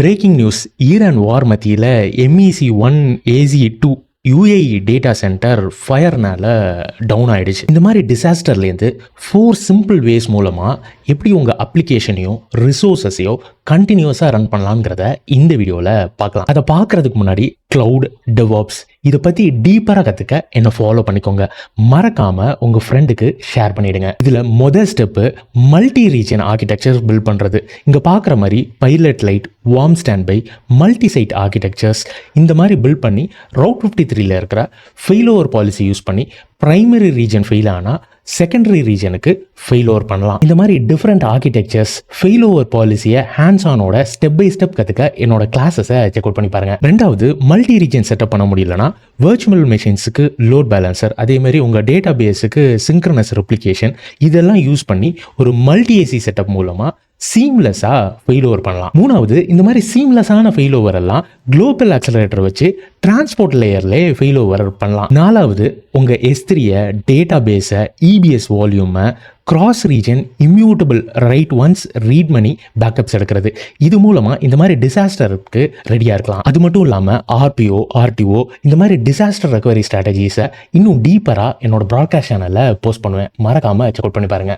Breaking news. Iran வார் மத்தியில் MEC-1 AZ-2 UAE data centre ஃபயர்னால down ஆகிடுச்சு. இந்த மாதிரி டிசாஸ்டர்லேருந்து 4 சிம்பிள் வேஸ் மூலமாக எப்படி உங்கள் அப்ளிகேஷனையும் ரிசோர்ஸஸையோ கண்டினியூஸாக ரன் பண்ணலாங்கிறத இந்த வீடியோவில் பார்க்கலாம். அதை பார்க்குறதுக்கு முன்னாடி க்ளவுட், டெவாப்ஸ் இதை பற்றி டீப்பராக கற்றுக்க என்னை ஃபாலோ பண்ணிக்கோங்க. மறக்காமல் உங்கள் ஃப்ரெண்டுக்கு ஷேர் பண்ணிவிடுங்க. இதில் முதல் step multi region architectures build பண்ணுறது. இங்கே பார்க்குற மாதிரி pilot light, warm standby, multi site architectures இந்த மாதிரி பில்ட் பண்ணி ரவுட் 53ல் இருக்கிற ஃபெயில் ஓவர் பாலிசி யூஸ் பண்ணி பிரைமரி ரீஜன் ஃபெயில் ஆனால் செகண்டரி ரீஜனுக்கு ஃபெயில் ஓவர் பண்ணலாம். இந்த மாதிரி டிஃப்ரெண்ட் ஆர்கிடெக்சர்ஸ் ஃபெயில் ஓவர் பாலிசியை ஹேண்ட்ஸ் ஆனோட ஸ்டெப் பை ஸ்டெப் கற்றுக்க என்னோட கிளாஸஸை செக் அவுட் பண்ணி பாருங்கள். ரெண்டாவது, மல்டி ரீஜன் செட்டப் பண்ண முடியலன்னா வர்ச்சுவல் மெஷின்ஸுக்கு லோட் பேலன்சர், அதேமாதிரி உங்கள் டேட்டா பேஸுக்கு சிங்க்ரனஸ் ரெப்ளிகேஷன் இதெல்லாம் யூஸ் பண்ணி ஒரு மல்டி ஏசி செட்டப் மூலமாக சீம்லெஸ்ஸாக ஃபெயில் ஓவர் பண்ணலாம். மூணாவது, இந்த மாதிரி சீம்லெஸ்ஸான ஃபெயில் ஓவர் எல்லாம் குளோபல் ஆக்சலரேட்டர் வச்சு டிரான்ஸ்போர்ட் லேயர்லேயே ஃபெயில் ஓவர் பண்ணலாம். நாலாவது, உங்கள் S3-யை, டேட்டா பேஸை, EBS வால்யூமை cross region immutable write once read many backups எடுக்கிறது. இது மூலமாக இந்த மாதிரி டிசாஸ்டருக்கு ரெடியாக இருக்கலாம். அது மட்டும் இல்லாமல் RPO, RTO இந்த மாதிரி டிசாஸ்டர் ரெக்கவரி ஸ்ட்ராட்டஜிஸை இன்னும் டீப்பராக என்னோட ப்ராட்காஸ்ட் சேனலில் போஸ்ட் பண்ணுவேன். மறக்காமல் செக் அவுட் பண்ணி பாருங்கள்.